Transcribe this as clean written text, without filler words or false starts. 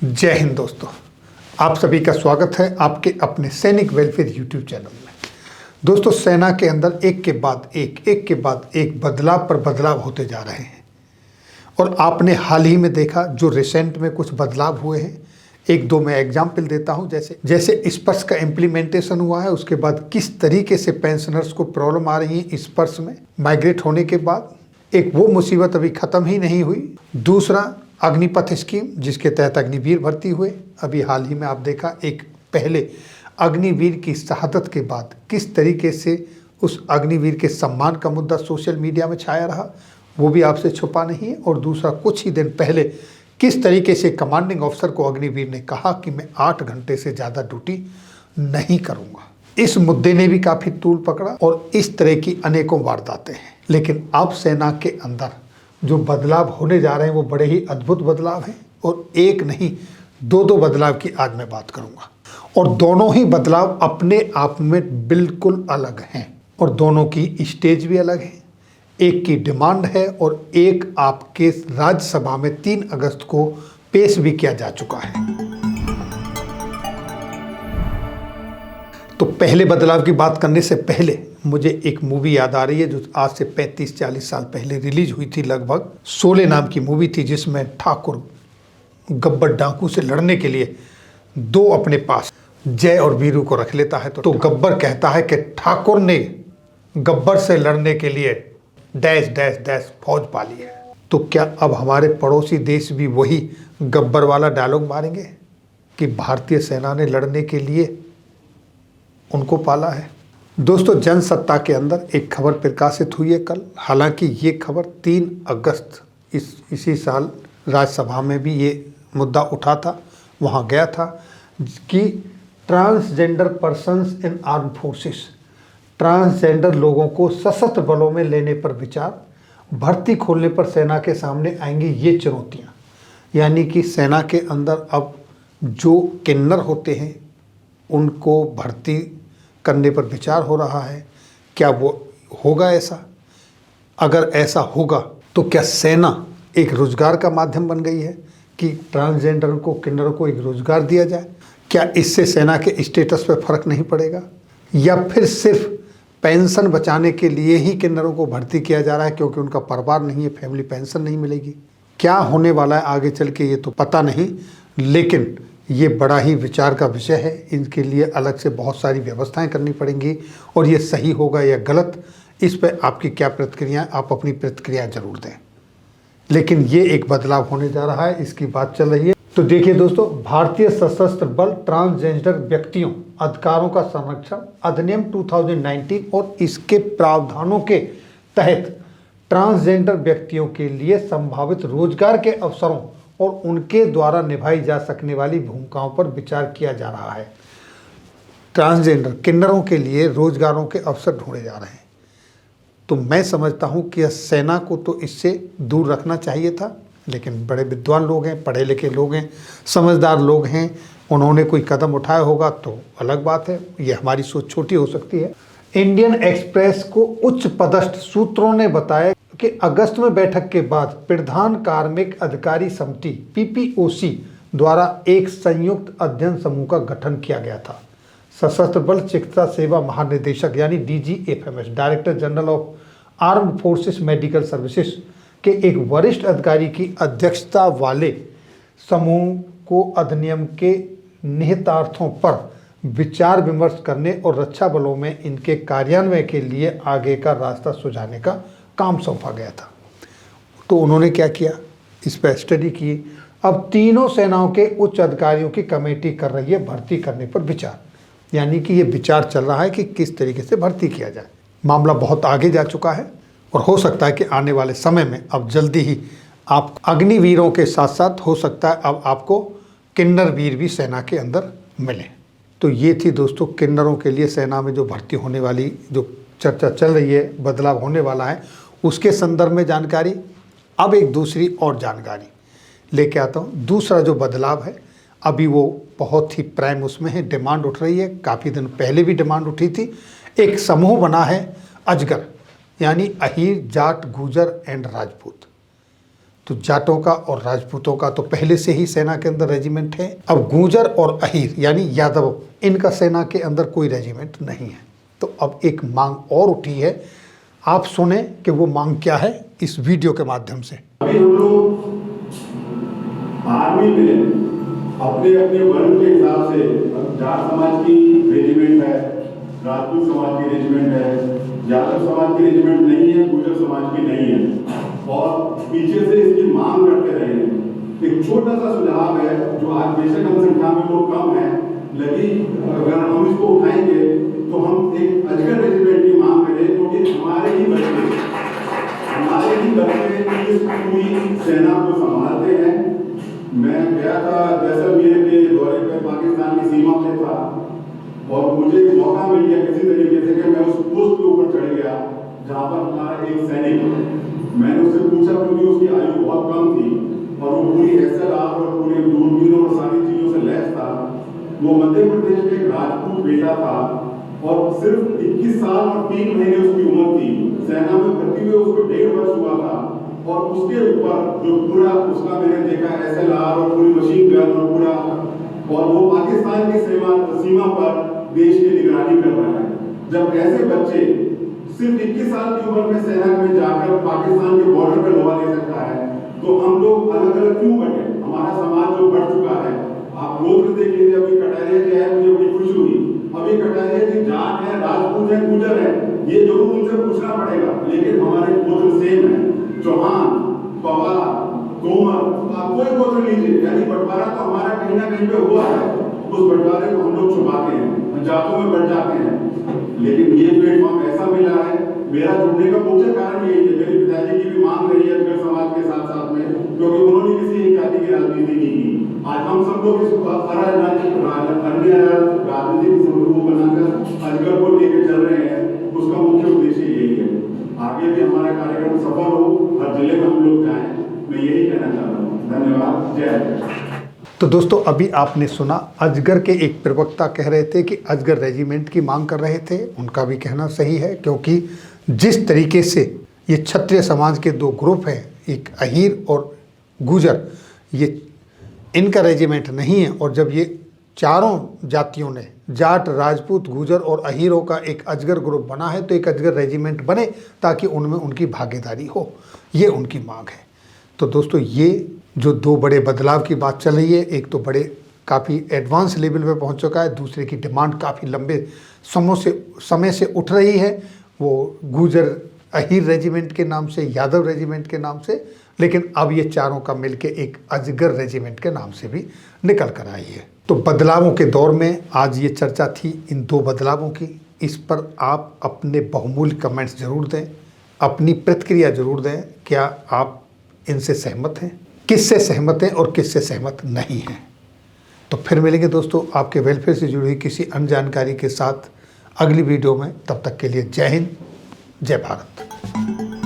जय हिंद दोस्तों, आप सभी का स्वागत है आपके अपने सैनिक वेलफेयर यूट्यूब चैनल में। दोस्तों, सेना के अंदर एक के बाद एक बदलाव पर बदलाव होते जा रहे हैं और आपने हाल ही में देखा जो रिसेंट में कुछ बदलाव हुए हैं। एक दो मैं एग्जाम्पल देता हूं, जैसे स्पर्श का इम्प्लीमेंटेशन हुआ है, उसके बाद किस तरीके से पेंशनर्स को प्रॉब्लम आ रही है स्पर्श में माइग्रेट होने के बाद। एक वो मुसीबत अभी ख़त्म ही नहीं हुई। दूसरा, अग्निपथ स्कीम जिसके तहत अग्निवीर भर्ती हुए। अभी हाल ही में आप देखा, एक पहले अग्निवीर की शहादत के बाद किस तरीके से उस अग्निवीर के सम्मान का मुद्दा सोशल मीडिया में छाया रहा, वो भी आपसे छुपा नहीं है। और दूसरा, कुछ ही दिन पहले किस तरीके से कमांडिंग ऑफिसर को अग्निवीर ने कहा कि मैं 8 घंटे से ज़्यादा ड्यूटी नहीं करूँगा। इस मुद्दे ने भी काफ़ी तूल पकड़ा और इस तरह की अनेकों वारदातें हैं। लेकिन अब सेना के अंदर जो बदलाव होने जा रहे हैं वो बड़े ही अद्भुत बदलाव हैं और एक नहीं दो बदलाव की आज मैं बात करूंगा। और दोनों ही बदलाव अपने आप में बिल्कुल अलग हैं और दोनों की स्टेज भी अलग है। एक की डिमांड है और एक आपके राज्यसभा में 3 अगस्त को पेश भी किया जा चुका है। तो पहले बदलाव की बात करने से पहले मुझे एक मूवी याद आ रही है जो आज से 35-40 साल पहले रिलीज हुई थी। लगभग शोले नाम की मूवी थी, जिसमें ठाकुर गब्बर डाकू से लड़ने के लिए 2 अपने पास जय और वीरू को रख लेता है। तो गब्बर कहता है कि ठाकुर ने गब्बर से लड़ने के लिए डैश डैश डैश फौज पाली है। तो क्या अब हमारे पड़ोसी देश भी वही गब्बर वाला डायलॉग मारेंगे कि भारतीय सेना ने लड़ने के लिए उनको पाला है? दोस्तों, जनसत्ता के अंदर एक खबर प्रकाशित हुई है कल। हालांकि ये खबर 3 अगस्त इसी साल राज्यसभा में भी ये मुद्दा उठा था, वहाँ गया था कि ट्रांसजेंडर पर्सन्स इन आर्म फोर्सेस, ट्रांसजेंडर लोगों को सशस्त्र बलों में लेने पर विचार, भर्ती खोलने पर सेना के सामने आएंगी ये चुनौतियाँ। यानी कि सेना के अंदर अब जो किन्नर होते हैं उनको भर्ती करने पर विचार हो रहा है। क्या वो होगा ऐसा? अगर ऐसा होगा तो क्या सेना एक रोजगार का माध्यम बन गई है कि ट्रांसजेंडर को, किन्नरों को एक रोजगार दिया जाए? क्या इससे सेना के स्टेटस पर फर्क नहीं पड़ेगा? या फिर सिर्फ पेंशन बचाने के लिए ही किन्नरों को भर्ती किया जा रहा है क्योंकि उनका परिवार नहीं है, फैमिली पेंशन नहीं मिलेगी? क्या होने वाला है आगे चल के ये तो पता नहीं, लेकिन ये बड़ा ही विचार का विषय है। इनके लिए अलग से बहुत सारी व्यवस्थाएं करनी पड़ेंगी और ये सही होगा या गलत, इस पर आपकी क्या प्रतिक्रिया, आप अपनी प्रतिक्रिया जरूर दें। लेकिन ये एक बदलाव होने जा रहा है, इसकी बात चल रही है। तो देखिए दोस्तों, भारतीय सशस्त्र बल ट्रांसजेंडर व्यक्तियों अधिकारों का संरक्षण अधिनियम 2019 और इसके प्रावधानों के तहत ट्रांसजेंडर व्यक्तियों के लिए संभावित रोजगार के अवसरों और उनके द्वारा निभाई जा सकने वाली भूमिकाओं पर विचार किया जा रहा है। ट्रांसजेंडर किन्नरों के लिए रोजगारों के अवसर ढूंढे जा रहे हैं। तो मैं समझता हूं कि सेना को तो इससे दूर रखना चाहिए था, लेकिन बड़े विद्वान लोग हैं, पढ़े लिखे लोग हैं, समझदार लोग हैं, उन्होंने कोई कदम उठाया होगा तो अलग बात है। ये हमारी सोच छोटी हो सकती है। इंडियन एक्सप्रेस को उच्च पदस्थ सूत्रों ने बताया कि अगस्त में बैठक के बाद प्रधान कार्मिक अधिकारी समिति PPOC द्वारा एक संयुक्त अध्ययन समूह का गठन किया गया था। सशस्त्र बल चिकित्सा सेवा महानिदेशक यानी DGFMS, director general of armed forces medical services के एक वरिष्ठ अधिकारी की अध्यक्षता वाले समूह को अधिनियम के निहितार्थों पर विचार विमर्श करने और रक्षा बलों में इनके कार्यान्वयन के लिए आगे का रास्ता सुझाने का काम सौंपा गया था। तो उन्होंने क्या किया, इस पर स्टडी की। अब तीनों सेनाओं के उच्च अधिकारियों की कमेटी कर रही है भर्ती करने पर विचार। यानी कि ये विचार चल रहा है कि किस तरीके से भर्ती किया जाए। मामला बहुत आगे जा चुका है और हो सकता है कि आने वाले समय में अब जल्दी ही आप अग्निवीरों के साथ साथ हो सकता है अब आपको किन्नर वीर भी सेना के अंदर मिले। तो ये थी दोस्तों किन्नरों के लिए सेना में जो भर्ती होने वाली जो चर्चा चल रही है, बदलाव होने वाला है, उसके संदर्भ में जानकारी। अब एक दूसरी और जानकारी लेके आता हूँ। दूसरा जो बदलाव है अभी वो बहुत ही प्राइम उसमें है, डिमांड उठ रही है, काफ़ी दिन पहले भी डिमांड उठी थी। एक समूह बना है अजगर, यानी अहीर, जाट, गुजर एंड राजपूत। तो जाटों का और राजपूतों का तो पहले से ही सेना के अंदर रेजिमेंट है। अब गुर्जर और अहीर यानी यादव, इनका सेना के अंदर कोई रेजिमेंट नहीं है। तो अब एक मांग और उठी है, आप सुने कि वो मांग क्या है इस वीडियो के माध्यम से। अभी हम लोग आर्मी में अपने अपने वर्ण के हिसाब से जाट समाज की रेजिमेंट है, राजपूत समाज की रेजिमेंट है, यादव समाज की रेजिमेंट नहीं है, गुर्जर समाज की नहीं है, और पीछे से इसकी मांग करते रहे हैं। एक छोटा सा सुझाव है जो आज बेशक हम संख्या में लोग कम है, लेकिन अगर हम इसको उठाएंगे तो हम एक अजगर रेजिमेंट की मांग करें, क्योंकि हमारे ही बच्चे इस पूरी सेना को संभालते हैं। मैं गया था जैसलमेर के दौरे पर, पाकिस्तान की सीमा में था, और मुझे मौका मिल गया किसी तरीके से कि मैं उस पोस्ट के ऊपर चढ़ गया जहाँ पर हमारा एक सैनिक, मैंने उससे पूछा क्योंकि उसकी आयु बहुत कम थी और वो पूरी SLR और पूरे दूरबीनों और सारी चीज़ों से लैस था। वो मध्य प्रदेश में एक राजपूत बेटा था और सिर्फ 21 साल और 3 महीने उसकी उम्र थी। सेना में भर्ती हुए उसको 1.5 वर्ष हुआ था, और उसके ऊपर जो पूरा उसका मैंने देखा SLR और पूरी मशीन गन और पूरा, और वो पाकिस्तान की सीमा पर देश की निगरानी कर रहा है। जब ऐसे बच्चे सिर्फ 21 साल की उम्र में सेना में जाकर पाकिस्तान के बॉर्डर पर लोहा ले सकता है, तो हम लोग अलग अलग क्यों बने? हमारा समाज जो बढ़ चुका है, आप गोत्र देख लीजिए। अभी कटारिया क्या है, मुझे बड़ी खुशी हुई। अभी कटारिया जी जाट है, राजपूत है, गुर्जर है, ये जरूर उनसे पूछना पड़ेगा, लेकिन हमारे गोत्र सेम है। चौहान, पवार, तोमर, आप कोई गोत्र लीजिए, यानी बंटवारा तो हमारा कहीं ना कहीं पे हुआ है। उस बंटवारे को हम लोग छुपाते हैं, जातों में बढ़ जाते हैं, लेकिन ये प्लेटफॉर्म ऐसा मिला है। मेरा जुड़ने का मुख्य कारण यही है, मेरे पिताजी की भी मांग रही है अजगर समाज के साथ साथ में, क्योंकि उन्होंने किसी एक जाति की राजनीति नहीं की। आज हम सब लोग इस अन्य राजनीतिक समूह बनाकर अजगर को लेकर चल रहे हैं, उसका मुख्य उद्देश्य यही है। आगे भी हमारा कार्यक्रम सफल हो, हर जिले में हम लोग जाएं, मैं यही कहना चाहता हूँ। धन्यवाद, जय हिंद। तो दोस्तों अभी आपने सुना, अजगर के एक प्रवक्ता कह रहे थे कि अजगर रेजिमेंट की मांग कर रहे थे। उनका भी कहना सही है, क्योंकि जिस तरीके से ये क्षत्रिय समाज के दो ग्रुप हैं, एक अहीर और गुर्जर, ये इनका रेजिमेंट नहीं है। और जब ये चारों जातियों ने, जाट, राजपूत, गुर्जर और अहीरों का एक अजगर ग्रुप बना है, तो एक अजगर रेजिमेंट बने ताकि उनमें उनकी भागीदारी हो, ये उनकी मांग है। तो दोस्तों ये जो दो बड़े बदलाव की बात चल रही है, एक तो बड़े काफ़ी एडवांस लेवल पे पहुंच चुका है, दूसरे की डिमांड काफ़ी लंबे समय से उठ रही है, वो गुर्जर अहीर रेजिमेंट के नाम से, यादव रेजिमेंट के नाम से, लेकिन अब ये चारों का मिलके एक अजगर रेजिमेंट के नाम से भी निकल कर आई है। तो बदलावों के दौर में आज ये चर्चा थी इन दो बदलावों की। इस पर आप अपने बहुमूल्य कमेंट्स जरूर दें, अपनी प्रतिक्रिया जरूर दें। क्या आप इनसे सहमत हैं, किससे सहमत हैं और किससे सहमत नहीं हैं? तो फिर मिलेंगे दोस्तों आपके वेलफेयर से जुड़ी हुई किसी अन्य जानकारी के साथ अगली वीडियो में। तब तक के लिए जय हिंद, जय भारत।